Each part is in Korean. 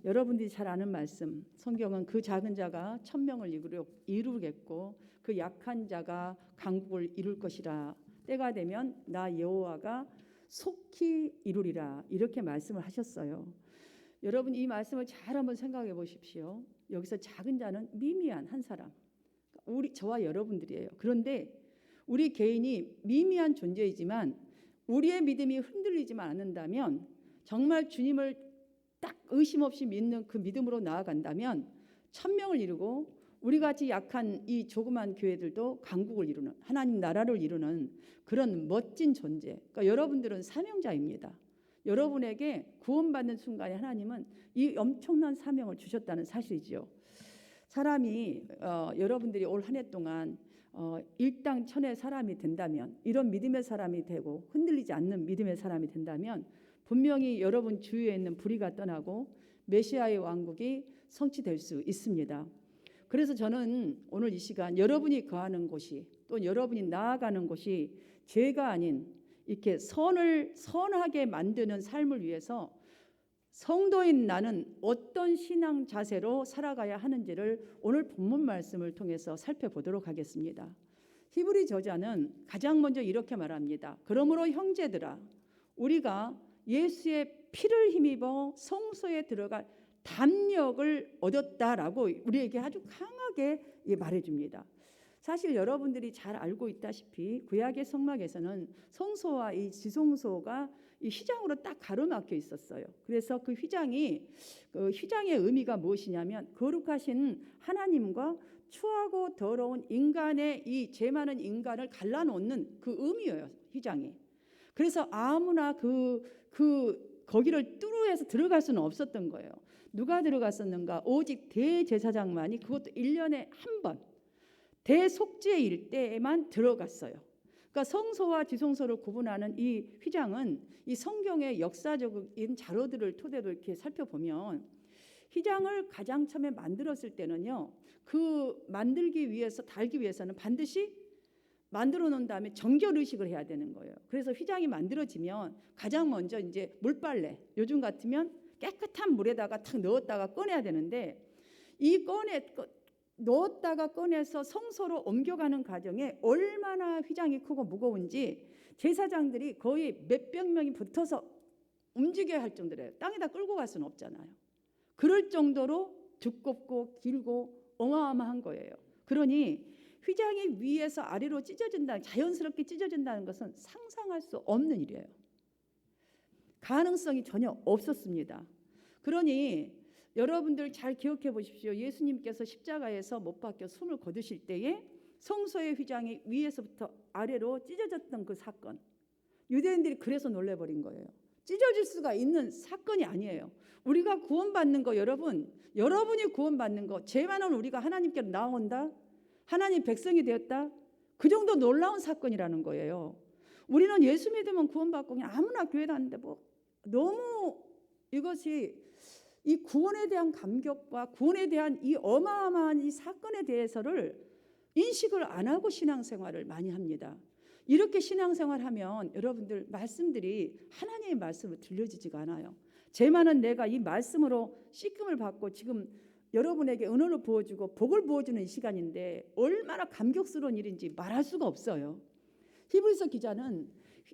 여러분들이 잘 아는 말씀, 성경은 그 작은 자가 천명을 이루겠고 그 약한 자가 강국을 이룰 것이라. 때가 되면 나 여호와가 속히 이루리라. 이렇게 말씀을 하셨어요. 여러분 이 말씀을 잘 한번 생각해 보십시오. 여기서 작은 자는 미미한 한 사람, 저와 여러분들이에요. 그런데 우리 개인이 미미한 존재이지만 우리의 믿음이 흔들리지만 않는다면, 정말 주님을 딱 의심 없이 믿는 그 믿음으로 나아간다면 천명을 이루고 우리같이 약한 이 조그만 교회들도 강국을 이루는, 하나님 나라를 이루는 그런 멋진 존재. 그러니까 여러분들은 사명자입니다. 여러분에게 구원받는 순간에 하나님은 이 엄청난 사명을 주셨다는 사실이죠. 사람이 여러분들이 올 한 해 동안 일당천의 사람이 된다면, 이런 믿음의 사람이 되고 흔들리지 않는 믿음의 사람이 된다면 분명히 여러분 주위에 있는 불의가 떠나고 메시아의 왕국이 성취될 수 있습니다. 그래서 저는 오늘 이 시간 여러분이 거하는 곳이, 또 여러분이 나아가는 곳이 죄가 아닌 이렇게 선하게 만드는 삶을 위해서 성도인 나는 어떤 신앙 자세로 살아가야 하는지를 오늘 본문 말씀을 통해서 살펴보도록 하겠습니다. 히브리 저자는 가장 먼저 이렇게 말합니다. 그러므로 형제들아, 우리가 예수의 피를 힘입어 성소에 들어갈 담력을 얻었다라고 우리에게 아주 강하게 말해줍니다. 사실 여러분들이 잘 알고 있다시피 구약의 성막에서는 성소와 이 지성소가 이 휘장으로 딱 가로막혀 있었어요. 그래서 그 휘장의 의미가 무엇이냐면 거룩하신 하나님과 추하고 더러운 인간의 이 죄 많은 인간을 갈라놓는 그 의미예요, 휘장이. 그래서 아무나 거기를 뚫어서 들어갈 수는 없었던 거예요. 누가 들어갔었는가? 오직 대제사장만이, 그것도 1년에 한 번, 대속죄일 때에만 들어갔어요. 그러니까 성소와 지성소를 구분하는 이 휘장은 이 성경의 역사적인 자료들을 토대로 이렇게 살펴보면, 휘장을 가장 처음에 만들었을 때는요, 그 만들기 위해서, 달기 위해서는 반드시 만들어 놓은 다음에 정결 의식을 해야 되는 거예요. 그래서 휘장이 만들어지면 가장 먼저 이제 물빨래, 요즘 같으면 깨끗한 물에다가 탁 넣었다가 꺼내야 되는데, 넣었다가 꺼내서 성소로 옮겨가는 과정에 얼마나 휘장이 크고 무거운지 제사장들이 거의 몇백 명이 붙어서 움직여야 할 정도래요. 땅에다 끌고 갈 수는 없잖아요. 그럴 정도로 두껍고 길고 어마어마한 거예요. 그러니 휘장이 위에서 아래로 자연스럽게 찢어진다는 것은 상상할 수 없는 일이에요. 가능성이 전혀 없었습니다. 그러니 여러분들 잘 기억해 보십시오. 예수님께서 십자가에서 못 박혀 숨을 거두실 때에 성소의 휘장이 위에서부터 아래로 찢어졌던 그 사건, 유대인들이 그래서 놀래버린 거예요. 찢어질 수가 있는 사건이 아니에요. 우리가 구원받는 거, 여러분이 구원받는 거, 죄 많은 우리가 하나님께로 나온다, 하나님 백성이 되었다, 그 정도 놀라운 사건이라는 거예요. 우리는 예수 믿으면 구원받고 그냥 아무나 교회 다니는데 너무 이것이 이 구원에 대한 감격과 구원에 대한 이 어마어마한 이 사건에 대해서를 인식을 안 하고 신앙생활을 많이 합니다. 이렇게 신앙생활하면 여러분들 말씀들이 하나님의 말씀으로 들려지지가 않아요. 죄 많은 내가 이 말씀으로 씻김을 받고 지금 여러분에게 은혜를 부어주고 복을 부어주는 이 시간인데 얼마나 감격스러운 일인지 말할 수가 없어요. 히브리서 기자는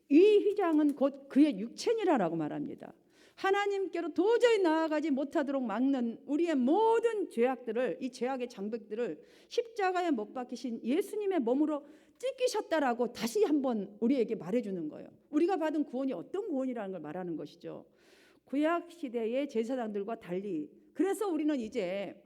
이 휘장은 곧 그의 육체니라라고 말합니다. 하나님께로 도저히 나아가지 못하도록 막는 우리의 모든 죄악들을, 이 죄악의 장벽들을 십자가에 못 박히신 예수님의 몸으로 찢기셨다라고 다시 한번 우리에게 말해주는 거예요. 우리가 받은 구원이 어떤 구원이라는 걸 말하는 것이죠. 구약 시대의 제사장들과 달리, 그래서 우리는 이제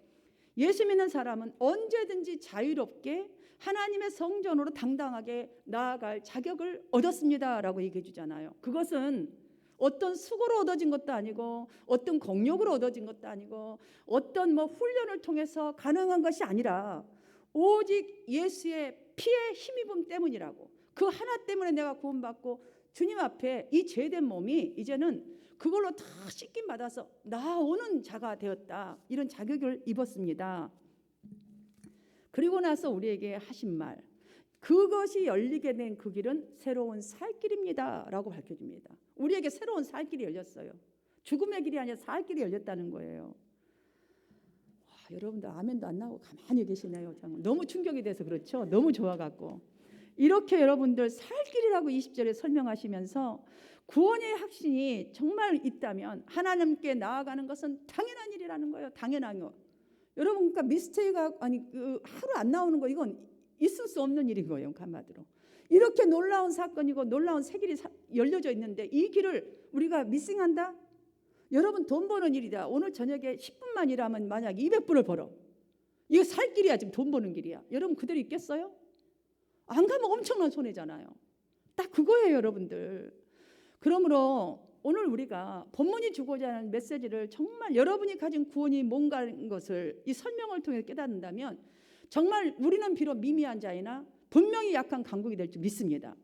예수 믿는 사람은 언제든지 자유롭게 하나님의 성전으로 당당하게 나아갈 자격을 얻었습니다라고 얘기해 주잖아요. 그것은 어떤 수고로 얻어진 것도 아니고 어떤 공력으로 얻어진 것도 아니고 어떤 훈련을 통해서 가능한 것이 아니라 오직 예수의 피의 힘입음 때문이라고, 그 하나 때문에 내가 구원받고 주님 앞에 이 죄된 몸이 이제는 그걸로 다 씻김 받아서 나오는 자가 되었다, 이런 자격을 입었습니다. 그리고 나서 우리에게 하신 말, 그것이 열리게 된 그 길은 새로운 살 길입니다 라고 밝혀줍니다. 우리에게 새로운 살 길이 열렸어요. 죽음의 길이 아니라 살 길이 열렸다는 거예요. 여러분들 아멘도 안 나오고 가만히 계시네요. 정말 너무 충격이 돼서 그렇죠. 너무 좋아갖고 이렇게 여러분들 살 길이라고 20절에 설명하시면서 구원의 확신이 정말 있다면 하나님께 나아가는 것은 당연한 일이라는 거예요. 당연한 거. 여러분 그러니까 미스테이가 하루 안 나오는 거 이건 있을 수 없는 일인 거예요. 한마디로. 이렇게 놀라운 사건이고 놀라운 새 길이 열려져 있는데 이 길을 우리가 미싱한다? 여러분 돈 버는 일이다. 오늘 저녁에 10분만 일하면 만약 200불을 벌어. 이거 살 길이야. 지금 돈 버는 길이야. 여러분 그대로 있겠어요? 안 가면 엄청난 손해잖아요. 딱 그거예요 여러분들. 그러므로 오늘 우리가 본문이 주고자 하는 메시지를 정말 여러분이 가진 구원이 뭔가인 것을 이 설명을 통해 깨닫는다면 정말 우리는 비록 미미한 자이나 분명히 약한 강국이 될 줄 믿습니다.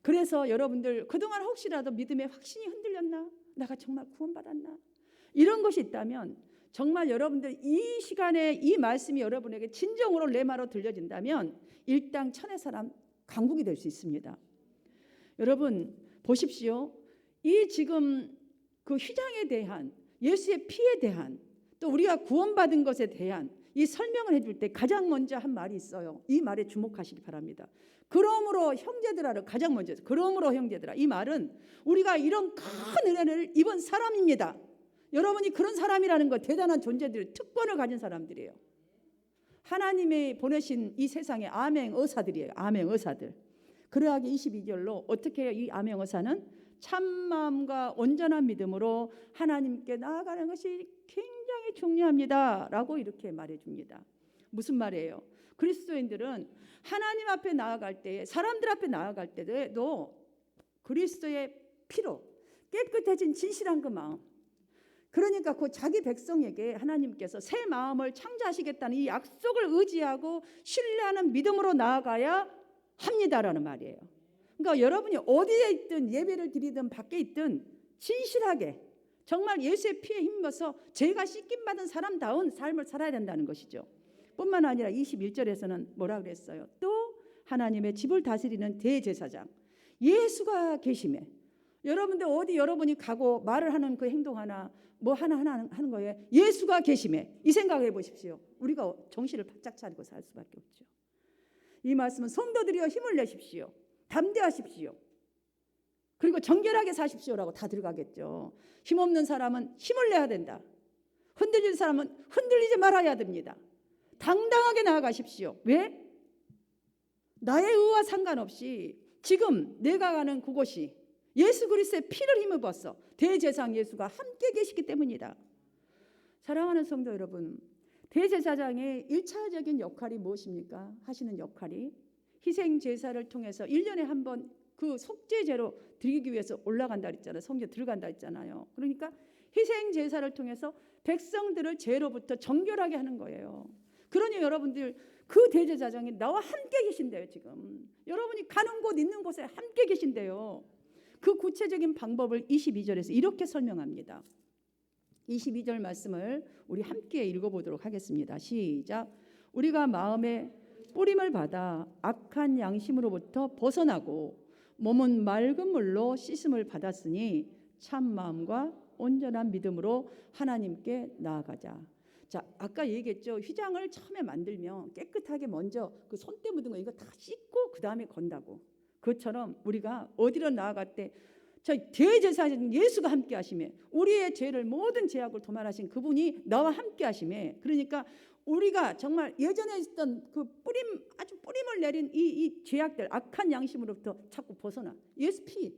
그래서 여러분들 그동안 혹시라도 믿음의 확신이 흔들렸나? 내가 정말 구원받았나? 이런 것이 있다면 정말 여러분들 이 시간에 이 말씀이 여러분에게 진정으로 레마로 들려진다면 일당 천의 사람 강국이 될 수 있습니다. 여러분 보십시오. 이 지금 그 휘장에 대한 예수의 피에 대한 또 우리가 구원받은 것에 대한 이 설명을 해줄 때 가장 먼저 한 말이 있어요. 이 말에 주목하시기 바랍니다. 그러므로 형제들아를 가장 먼저 그러므로 형제들아 이 말은 우리가 이런 큰 은혜를 입은 사람입니다. 여러분이 그런 사람이라는 거 대단한 존재들 특권을 가진 사람들이에요. 하나님이 보내신 이 세상의 아멘 의사들이에요. 아멘 의사들. 그러하기 22절로 어떻게 해요? 이 아멘 의사는 참마음과 온전한 믿음으로 하나님께 나아가는 것이 굉장히 중요합니다 라고 이렇게 말해줍니다. 무슨 말이에요? 그리스도인들은 하나님 앞에 나아갈 때 사람들 앞에 나아갈 때도 그리스도의 피로 깨끗해진 진실한 그 마음, 그러니까 그 자기 백성에게 하나님께서 새 마음을 창조하시겠다는 이 약속을 의지하고 신뢰하는 믿음으로 나아가야 합니다라는 말이에요. 그러니까 여러분이 어디에 있든 예배를 드리든 밖에 있든 진실하게 정말 예수의 피에 힘입어서 죄가 씻김 받은 사람다운 삶을 살아야 된다는 것이죠. 뿐만 아니라 21절에서는 뭐라 그랬어요? 또 하나님의 집을 다스리는 대제사장 예수가 계심에, 여러분들 어디 여러분이 가고 말을 하는 그 행동 하나 뭐 하나 하는 거예요. 예수가 계심에 이 생각해 보십시오. 우리가 정신을 바짝 차리고 살 수밖에 없죠. 이 말씀은 성도들이여 힘을 내십시오. 담대하십시오. 그리고 정결하게 사십시오라고 다 들어가겠죠. 힘없는 사람은 힘을 내야 된다. 흔들릴 사람은 흔들리지 말아야 됩니다. 당당하게 나아가십시오. 왜? 나의 의와 상관없이 지금 내가 가는 그곳이 예수 그리스도의 피를 힘입어서 대제사장 예수가 함께 계시기 때문이다. 사랑하는 성도 여러분, 대제사장의 1차적인 역할이 무엇입니까? 하시는 역할이 희생제사를 통해서 1년에 한 번 그 속죄제로 드리기 위해서 올라간다 했잖아요. 성전 들어간다 했잖아요. 그러니까 희생제사를 통해서 백성들을 죄로부터 정결하게 하는 거예요. 그러니 여러분들 그 대제사장이 나와 함께 계신대요. 지금 여러분이 가는 곳 있는 곳에 함께 계신대요. 그 구체적인 방법을 22절에서 이렇게 설명합니다. 22절 말씀을 우리 함께 읽어보도록 하겠습니다. 시작. 우리가 마음에 뿌림을 받아 악한 양심으로부터 벗어나고 몸은 맑은 물로 씻음을 받았으니 참 마음과 온전한 믿음으로 하나님께 나아가자. 자, 아까 얘기했죠. 휘장을 처음에 만들면 깨끗하게 먼저 그 손때 묻은 거 이거 다 씻고 그 다음에 건다고. 그것처럼 우리가 어디로 나아갈 때 저 대제사장 예수가 함께 하심에 우리의 죄를 모든 죄악을 도말하신 그분이 나와 함께 하심에, 그러니까 우리가 정말 예전에 있던 그 아주 뿌림을 내린 이 죄악들 악한 양심으로부터 자꾸 벗어나 예수 피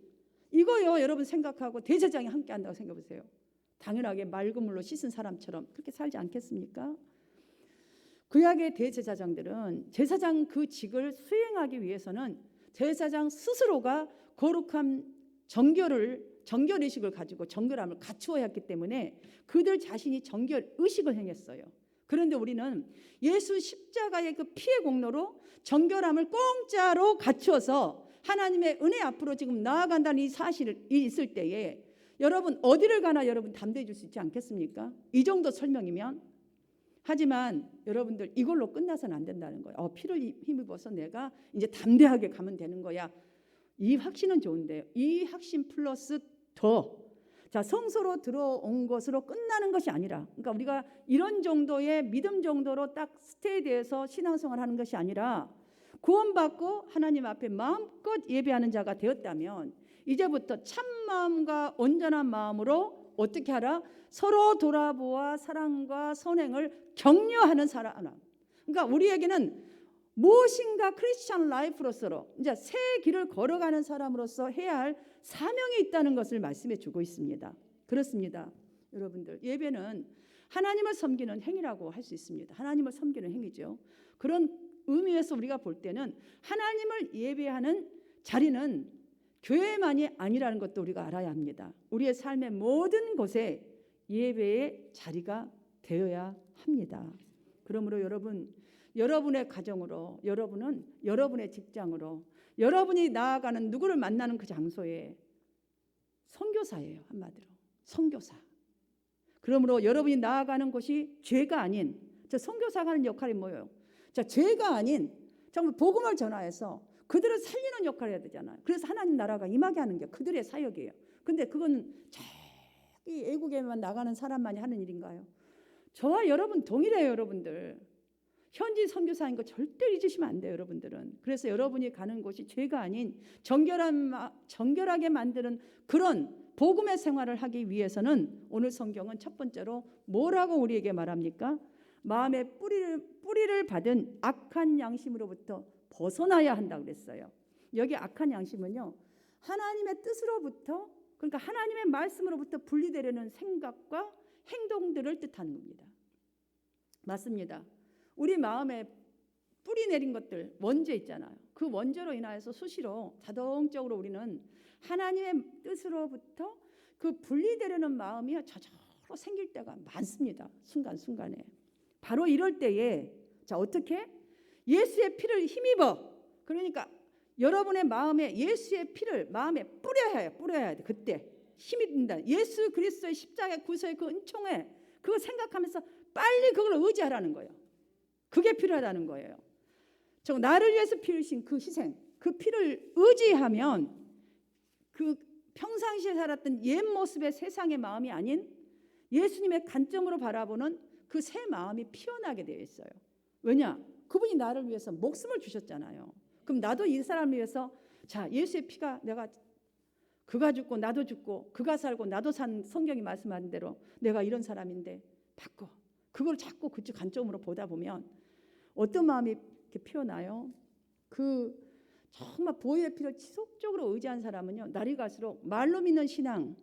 이거요. 여러분 생각하고 대제사장이 함께 한다고 생각해 보세요. 당연하게 맑은 물로 씻은 사람처럼 그렇게 살지 않겠습니까? 구약의 대제사장들은 제사장 그 직을 수행하기 위해서는 제사장 스스로가 거룩한 정결의식을 가지고 정결함을 갖추어야 했기 때문에 그들 자신이 정결의식을 행했어요. 그런데 우리는 예수 십자가의 그 피의 공로로 정결함을 공짜로 갖추어서 하나님의 은혜 앞으로 지금 나아간다는 이 사실이 있을 때에 여러분 어디를 가나 여러분 담대해 줄 수 있지 않겠습니까? 이 정도 설명이면. 하지만 여러분들 이걸로 끝나서는 안 된다는 거예요. 피를 힘입어서 내가 이제 담대하게 가면 되는 거야. 이 확신은 좋은데요. 이 확신 플러스 더 자, 성소로 들어온 것으로 끝나는 것이 아니라, 그러니까 우리가 이런 정도의 믿음 정도로 딱 스테이드해서 신앙생활하는 것이 아니라 구원받고 하나님 앞에 마음껏 예배하는 자가 되었다면 이제부터 참 마음과 온전한 마음으로 어떻게 하라? 서로 돌아보아 사랑과 선행을 격려하는 사람. 그러니까 우리에게는 무엇인가 크리스찬 라이프로서 이제 새 길을 걸어가는 사람으로서 해야 할 사명이 있다는 것을 말씀해 주고 있습니다. 그렇습니다. 여러분들, 예배는 하나님을 섬기는 행위라고 할 수 있습니다. 하나님을 섬기는 행위죠. 그런 의미에서 우리가 볼 때는 하나님을 예배하는 자리는 교회만이 아니라는 것도 우리가 알아야 합니다. 우리의 삶의 모든 곳에 예배의 자리가 되어야 합니다. 그러므로 여러분의 가정으로, 여러분은 여러분의 직장으로, 여러분이 나아가는 누구를 만나는 그 장소에 선교사예요. 한마디로 선교사. 그러므로 여러분이 나아가는 곳이 죄가 아닌, 저 선교사가 하는 역할이 뭐예요? 자, 죄가 아닌 정말 복음을 전하여서 그들을 살리는 역할을 해야 되잖아요. 그래서 하나님 나라가 임하게 하는 게 그들의 사역이에요. 근데 그건 자기 애국에만 나가는 사람만이 하는 일인가요? 저와 여러분 동일해요. 여러분들 현지 선교사인 거 절대 잊으시면 안 돼요. 여러분들은. 그래서 여러분이 가는 곳이 죄가 아닌 정결하게 만드는 그런 복음의 생활을 하기 위해서는 오늘 성경은 첫 번째로 뭐라고 우리에게 말합니까? 마음의 뿌리를 받은 악한 양심으로부터 벗어나야 한다고 그랬어요. 여기 악한 양심은요, 하나님의 뜻으로부터, 그러니까 하나님의 말씀으로부터 분리되려는 생각과 행동들을 뜻하는 겁니다. 맞습니다. 우리 마음에 뿌리 내린 것들, 원죄 있잖아요. 그 원죄로 인하여서 수시로 자동적으로 우리는 하나님의 뜻으로부터 그 분리되려는 마음이 저절로 생길 때가 많습니다. 순간순간에. 바로 이럴 때에 자, 어떻게? 예수의 피를 힘입어. 그러니까 여러분의 마음에 예수의 피를 마음에 뿌려야 돼. 그때 힘이 든다. 예수 그리스도의 십자가 구세의 그 은총에 그거 생각하면서 빨리 그걸 의지하라는 거예요. 그게 필요하다는 거예요. 저 나를 위해서 피 흘리신 그 희생, 그 피를 의지하면 그 평상시에 살았던 옛 모습의 세상의 마음이 아닌 예수님의 관점으로 바라보는 그 새 마음이 피어나게 되어 있어요. 왜냐? 그분이 나를 위해서 목숨을 주셨잖아요. 그럼 나도 이 사람을 위해서 자, 예수의 피가 내가 그가 죽고 나도 죽고 그가 살고 나도 산 성경이 말씀하는 대로 내가 이런 사람인데 바꿔. 그걸 자꾸 그 관점으로 보다 보면 어떤 마음이 이렇게 피어나요? 그 정말 보혈의 피를 지속적으로 의지한 사람은요, 날이 갈수록 말로 믿는 신앙,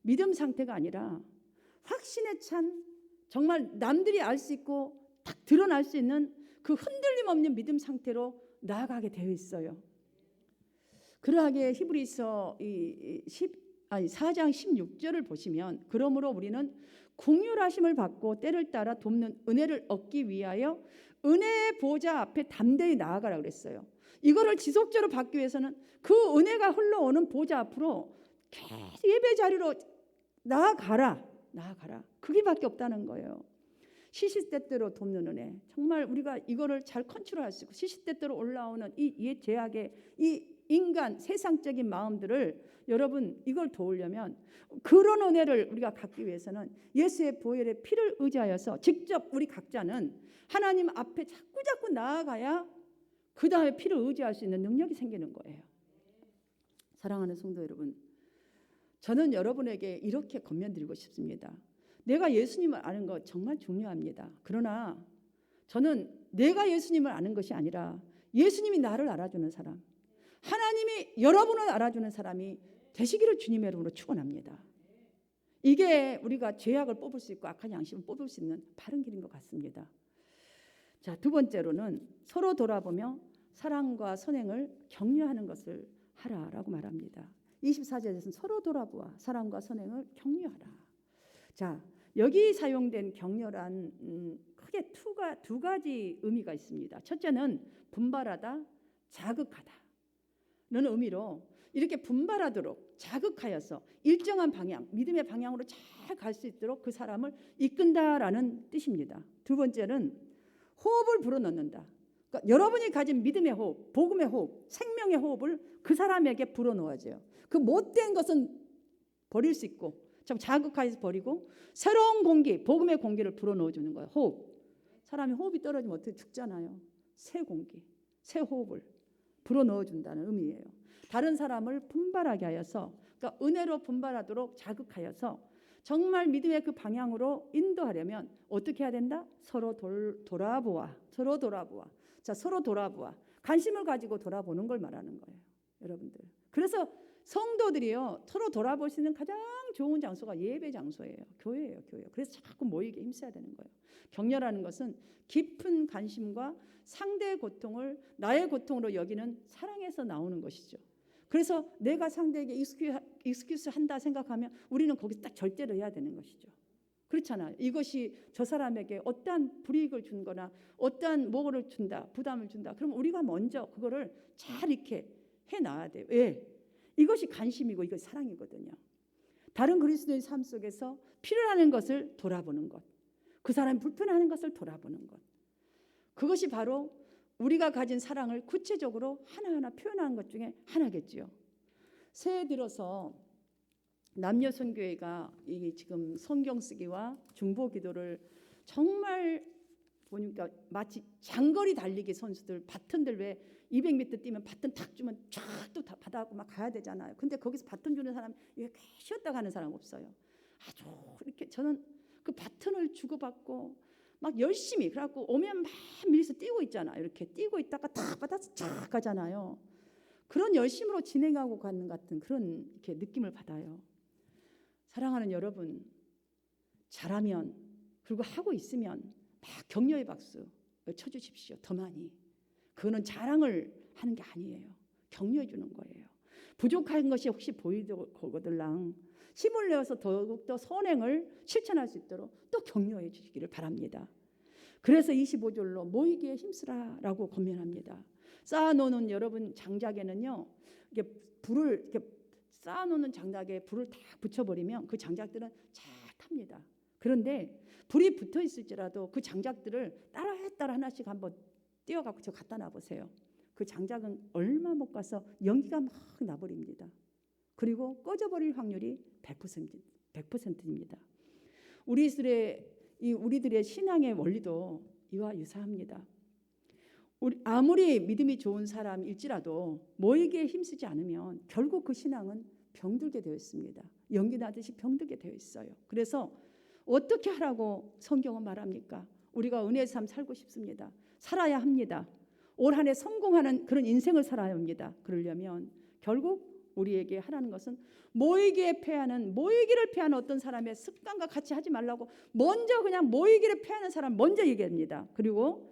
믿음 상태가 아니라 확신에 찬 정말 남들이 알 수 있고 딱 드러날 수 있는 그 흔들림 없는 믿음 상태로 나아가게 되어 있어요. 그러하게 히브리서 4장 16절을 보시면 그러므로 우리는 긍휼하심을 받고 때를 따라 돕는 은혜를 얻기 위하여 은혜의 보좌 앞에 담대히 나아가라 그랬어요. 이거를 지속적으로 받기 위해서는 그 은혜가 흘러오는 보좌 앞으로 계속 예배 자리로 나아가라. 그게밖에 없다는 거예요. 시시때때로 돕는 은혜. 정말 우리가 이거를 잘 컨트롤할 수 있고 시시때때로 올라오는 이 죄악의 이 인간 세상적인 마음들을 여러분 이걸 도우려면 그런 은혜를 우리가 갖기 위해서는 예수의 보혈의 피를 의지하여서 직접 우리 각자는 하나님 앞에 자꾸 나아가야 그 다음에 피를 의지할 수 있는 능력이 생기는 거예요. 사랑하는 성도 여러분, 저는 여러분에게 이렇게 권면드리고 싶습니다. 내가 예수님을 아는 것 정말 중요합니다. 그러나 저는 내가 예수님을 아는 것이 아니라 예수님이 나를 알아주는 사람, 하나님이 여러분을 알아주는 사람이 되시기를 주님의 이름으로 축원합니다. 이게 우리가 죄악을 뽑을 수 있고 악한 양심을 뽑을 수 있는 바른 길인 것 같습니다. 자, 두 번째로는 서로 돌아보며 사랑과 선행을 격려하는 것을 하라라고 말합니다. 24절에서는 서로 돌아보아 사랑과 선행을 격려하라. 자, 여기 사용된 격려란 크게 두 가지 의미가 있습니다. 첫째는 분발하다, 자극하다는 의미로 이렇게 분발하도록 자극하여서 일정한 방향, 믿음의 방향으로 잘 갈 수 있도록 그 사람을 이끈다라는 뜻입니다. 두 번째는 호흡을 불어넣는다. 그러니까 여러분이 가진 믿음의 호흡, 복음의 호흡, 생명의 호흡을 그 사람에게 불어넣어줘요. 그 못된 것은 버릴 수 있고 참 자극해서 버리고 새로운 공기, 복음의 공기를 불어넣어주는 거예요. 호흡. 사람이 호흡이 떨어지면 어떻게 죽잖아요. 새 공기, 새 호흡을 불어넣어준다는 의미예요. 다른 사람을 분발하게 하여서, 그러니까 은혜로 분발하도록 자극하여서 정말 믿음의 그 방향으로 인도하려면 어떻게 해야 된다? 서로 돌아보아. 서로 돌아보아. 자, 서로 돌아보아. 관심을 가지고 돌아보는 걸 말하는 거예요, 여러분들. 그래서 성도들이요, 서로 돌아볼 수 있는 가장 좋은 장소가 예배 장소예요. 교회예요, 교회. 그래서 자꾸 모이게 힘써야 되는 거예요. 격려라는 것은 깊은 관심과 상대의 고통을 나의 고통으로 여기는 사랑에서 나오는 것이죠. 그래서 내가 상대에게 익스큐스 한다 생각하면 우리는 거기서 딱 절제를 해야 되는 것이죠. 그렇잖아요. 이것이 저 사람에게 어떠한 불이익을 준 거나 어떠한 뭐를 준다, 부담을 준다. 그럼 우리가 먼저 그거를 잘 이렇게 해놔야 돼요. 왜? 이것이 관심이고 이것이 사랑이거든요. 다른 그리스도의 삶 속에서 필요하는 것을 돌아보는 것, 그 사람이 불편해하는 것을 돌아보는 것, 그것이 바로 우리가 가진 사랑을 구체적으로 하나하나 표현하는 것 중에 하나겠지요. 새해 들어서 남녀 선교회가 이 지금 성경 쓰기와 중보 기도를 정말 보니까 마치 장거리 달리기 선수들 바톤들 왜 200m 뛰면 바톤 탁 주면 쫙 또 받아갖고 막 가야 되잖아요. 근데 거기서 바톤 주는 사람 이렇게 쉬었다 가는 사람 없어요. 아주 이렇게 저는 그 바톤을 주고받고 막 열심히 그래갖고 오면 막 밀려서 뛰고 있잖아요. 이렇게 뛰고 있다가 탁 받아서 쫙 가잖아요. 그런 열심으로 진행하고 가는 같은 그런 이렇게 느낌을 받아요. 사랑하는 여러분, 잘하면 그리고 하고 있으면 막 격려의 박수 쳐주십시오. 더 많이. 그거는 자랑을 하는 게 아니에요. 격려해 주는 거예요. 부족한 것이 혹시 보이거들랑 힘을 내어서 더욱더 선행을 실천할 수 있도록 또 격려해 주시기를 바랍니다. 그래서 25절로 모이기에 힘쓰라라고 권면합니다. 쌓아놓는 여러분 장작에는요, 이게 불을 이렇게 쌓아놓는 장작에 불을 다 붙여버리면 그 장작들은 잘 탑니다. 그런데 불이 붙어 있을지라도 그 장작들을 따라 하나씩 한번 띄어갖고 저 갖다 놔보세요. 그 장작은 얼마 못 가서 연기가 막 나버립니다. 그리고 꺼져버릴 확률이 100%입니다. 우리들의 신앙의 원리도 이와 유사합니다. 아무리 믿음이 좋은 사람일지라도 모이기에 힘쓰지 않으면 결국 그 신앙은 병들게 되어 있습니다. 연기 나듯이 병들게 되어 있어요. 그래서 어떻게 하라고 성경은 말합니까? 우리가 은혜의 삶 살고 싶습니다. 살아야 합니다. 올 한 해 성공하는 그런 인생을 살아야 합니다. 그러려면 결국 우리에게 하라는 것은 모이기를 패하는 어떤 사람의 습관과 같이 하지 말라고 먼저 그냥 모이기를 패하는 사람 먼저 얘기합니다. 그리고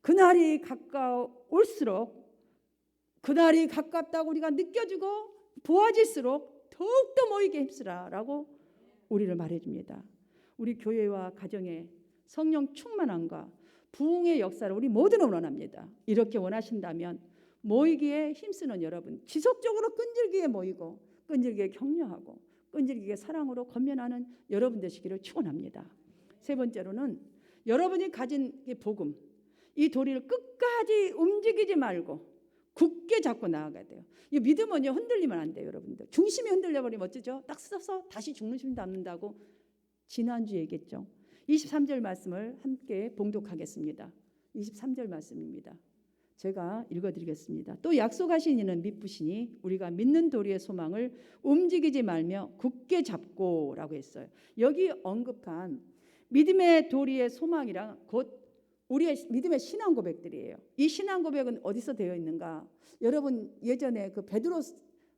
그날이 가까울수록 그날이 가깝다고 우리가 느껴지고 보아질수록 더욱더 모이기에 힘쓰라라고 우리를 말해줍니다. 우리 교회와 가정에 성령 충만함과 부흥의 역사를 우리 모두는 원합니다. 이렇게 원하신다면 모이기에 힘쓰는 여러분, 지속적으로 끈질기게 모이고 끈질기게 격려하고 끈질기게 사랑으로 권면하는 여러분 되시기를 축원합니다. 세 번째로는 여러분이 가진 이 복음, 이 도리를 끝까지 움직이지 말고 굳게 잡고 나아가야 돼요. 이 믿음은요, 흔들리면 안 돼요, 여러분들. 중심이 흔들려버리면 어쩌죠? 딱 서서 다시 죽는 심 담는다고 지난주 얘기했죠. 23절 말씀을 함께 봉독하겠습니다. 23절 말씀입니다. 제가 읽어드리겠습니다. 또 약속하신 이는 미쁘시니 우리가 믿는 도리의 소망을 움직이지 말며 굳게 잡고 라고 했어요. 여기 언급한 믿음의 도리의 소망이란 곧 우리의 믿음의 신앙 고백들이에요. 이 신앙 고백은 어디서 되어 있는가? 여러분 예전에 그 베드로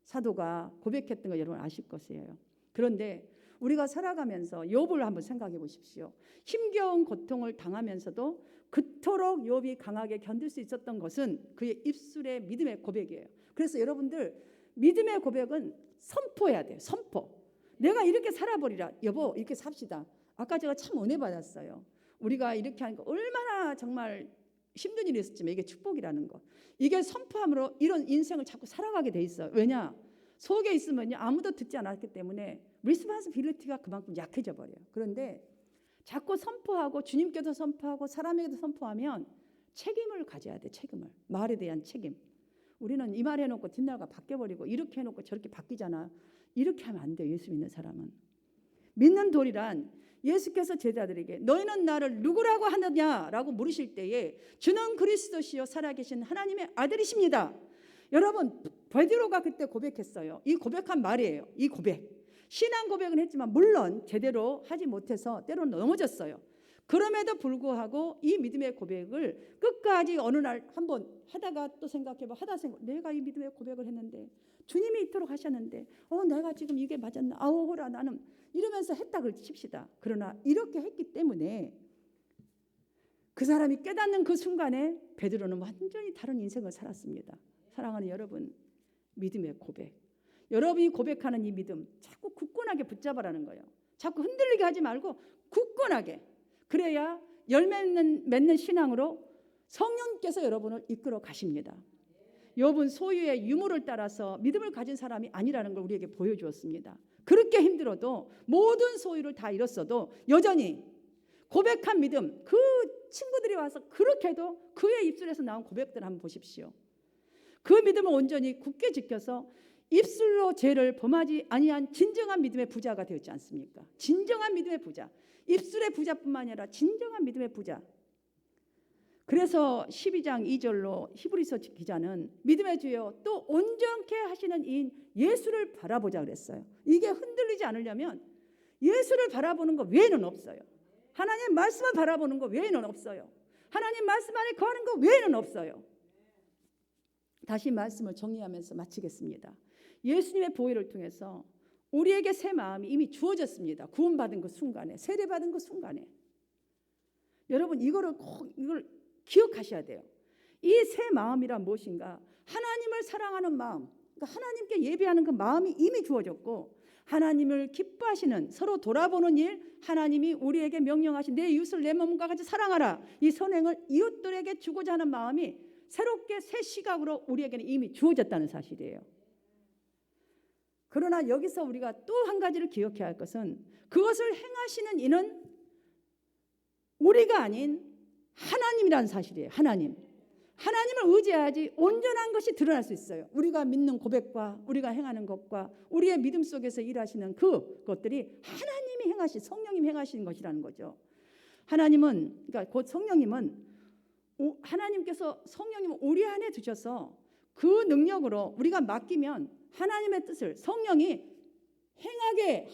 사도가 고백했던 거 여러분 아실 것이에요. 그런데 우리가 살아가면서 욥을 한번 생각해 보십시오. 힘겨운 고통을 당하면서도 그토록 욥이 강하게 견딜 수 있었던 것은 그의 입술의 믿음의 고백이에요. 그래서 여러분들 믿음의 고백은 선포해야 돼요. 선포. 내가 이렇게 살아버리라. 여보 이렇게 삽시다. 아까 제가 참 은혜 받았어요. 우리가 이렇게 하니까 얼마나 정말 힘든 일이 있었지만 이게 축복이라는 거. 이게 선포함으로 이런 인생을 자꾸 살아가게 돼 있어요. 왜냐? 속에 있으면요 아무도 듣지 않았기 때문에 리스폰시빌리티가 그만큼 약해져 버려요. 그런데 자꾸 선포하고 주님께도 선포하고 사람에게도 선포하면 책임을 가져야 돼. 책임을. 말에 대한 책임. 우리는 이 말 해놓고 뒷날과 바뀌어버리고 이렇게 해놓고 저렇게 바뀌잖아. 이렇게 하면 안 돼요. 예수 믿는 사람은. 믿는 돌이란 예수께서 제자들에게 너희는 나를 누구라고 하느냐라고 물으실 때에 주는 그리스도시요 살아계신 하나님의 아들이십니다. 여러분, 베드로가 그때 고백했어요. 이 고백한 말이에요. 이 고백. 신앙 고백은 했지만 물론 제대로 하지 못해서 때로는 넘어졌어요. 그럼에도 불구하고 이 믿음의 고백을 끝까지 어느 날 한번 하다가 또 생각해봐. 내가 이 믿음의 고백을 했는데 주님이 이토록 하셨는데 내가 지금 이게 맞았나? 아오호라 나는 이러면서 했다 칩시다. 그러나 이렇게 했기 때문에 그 사람이 깨닫는 그 순간에 베드로는 완전히 다른 인생을 살았습니다. 사랑하는 여러분, 믿음의 고백. 여러분이 고백하는 이 믿음 자꾸 굳건하게 붙잡아라는 거예요. 자꾸 흔들리게 하지 말고 굳건하게. 그래야 열매 맺는 신앙으로 성령께서 여러분을 이끌어 가십니다. 욥은 소유의 유물을 따라서 믿음을 가진 사람이 아니라는 걸 우리에게 보여주었습니다. 그렇게 힘들어도 모든 소유를 다 잃었어도 여전히 고백한 믿음, 그 친구들이 와서 그렇게 해도 그의 입술에서 나온 고백들 한번 보십시오. 그 믿음을 온전히 굳게 지켜서 입술로 죄를 범하지 아니한 진정한 믿음의 부자가 되었지 않습니까? 진정한 믿음의 부자. 입술의 부자뿐만 아니라 진정한 믿음의 부자. 그래서 12장 2절로 히브리서 기자는 믿음의 주여 또 온전케 하시는 이인 예수를 바라보자 그랬어요. 이게 흔들리지 않으려면 예수를 바라보는 것 외에는 없어요. 하나님의 말씀을 바라보는 것 외에는 없어요. 하나님 말씀 안에 거하는 것 외에는 없어요. 다시 말씀을 정리하면서 마치겠습니다. 예수님의 보혈을 통해서 우리에게 새 마음이 이미 주어졌습니다. 구원받은 그 순간에, 세례받은 그 순간에. 여러분 이걸 기억하셔야 돼요. 이 새 마음이란 무엇인가? 하나님을 사랑하는 마음, 그러니까 하나님께 예배하는 그 마음이 이미 주어졌고 하나님을 기뻐하시는 서로 돌아보는 일, 하나님이 우리에게 명령하신 내 이웃을 내 몸과 같이 사랑하라. 이 선행을 이웃들에게 주고자 하는 마음이 새롭게 새 시각으로 우리에게는 이미 주어졌다는 사실이에요. 그러나 여기서 우리가 또 한 가지를 기억해야 할 것은 그것을 행하시는 이는 우리가 아닌 하나님이라는 사실이에요. 하나님을 의지해야지 온전한 것이 드러날 수 있어요. 우리가 믿는 고백과 우리가 행하는 것과 우리의 믿음 속에서 일하시는 그것들이 하나님이 행하신, 성령님이 행하시는 것이라는 거죠. 하나님은, 그러니까 곧 성령님은 하나님께서 성령님을 우리 안에 두셔서 그 능력으로 우리가 맡기면 하나님의 뜻을 성령이 행하게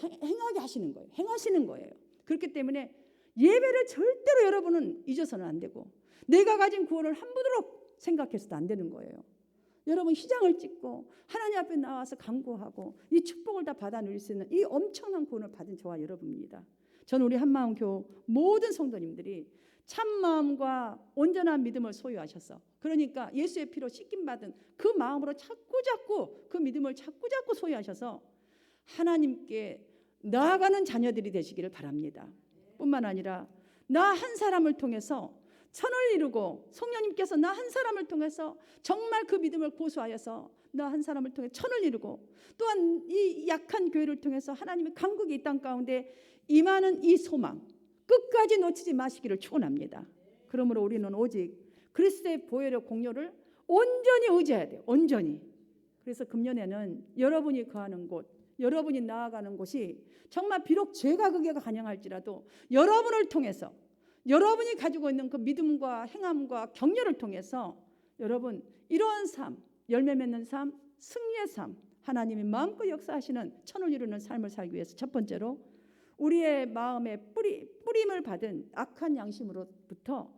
하시는 거예요. 행하시는 거예요. 그렇기 때문에 예배를 절대로 여러분은 잊어서는 안 되고 내가 가진 구원을 함부로 생각해서도 안 되는 거예요. 여러분 희장을 찍고 하나님 앞에 나와서 간구하고 이 축복을 다 받아 누릴 수 있는 이 엄청난 구원을 받은 저와 여러분입니다. 저는 우리 한마음교회 모든 성도님들이 참마음과 온전한 믿음을 소유하셔서 그러니까 예수의 피로 씻김받은 그 마음으로 자꾸 그 믿음을 자꾸 소유하셔서 하나님께 나아가는 자녀들이 되시기를 바랍니다. 뿐만 아니라 나 한 사람을 통해서 천을 이루고 성령님께서 나 한 사람을 통해서 정말 그 믿음을 고수하여서 나 한 사람을 통해 천을 이루고 또한 이 약한 교회를 통해서 하나님의 강국이 이 땅 가운데 임하는 이 소망 끝까지 놓치지 마시기를 축원합니다. 그러므로 우리는 오직 그리스도의 보혈의 공로를 온전히 의지해야 돼요. 온전히. 그래서 금년에는 여러분이 거하는 곳, 여러분이 나아가는 곳이 정말 비록 죄가 그게 가능할지라도 여러분을 통해서 여러분이 가지고 있는 그 믿음과 행함과 격려를 통해서 여러분 이러한 삶, 열매 맺는 삶, 승리의 삶, 하나님이 마음껏 역사하시는 천을 이루는 삶을 살기 위해서 첫 번째로 우리의 마음에 뿌림을 받은 악한 양심으로부터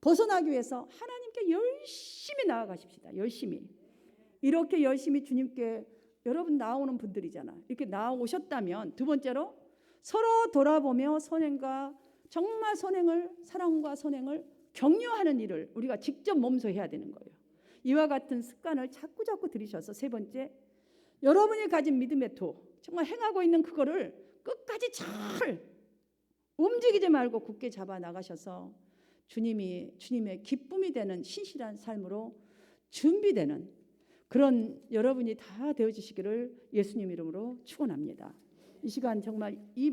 벗어나기 위해서 하나님께 열심히 나아가십시다. 열심히. 이렇게 열심히 주님께 여러분 나오는 분들이잖아. 이렇게 나오셨다면 두 번째로 서로 돌아보며 선행과 정말 선행을 사랑과 선행을 격려하는 일을 우리가 직접 몸소 해야 되는 거예요. 이와 같은 습관을 자꾸 들이셔서 세 번째 여러분이 가진 믿음의 도 정말 행하고 있는 그거를 끝까지 잘 움직이지 말고 굳게 잡아 나가셔서 주님의 기쁨이 되는 신실한 삶으로 준비되는 그런 여러분이 다 되어지시기를 예수님 이름으로 축원합니다. 이 시간 정말 이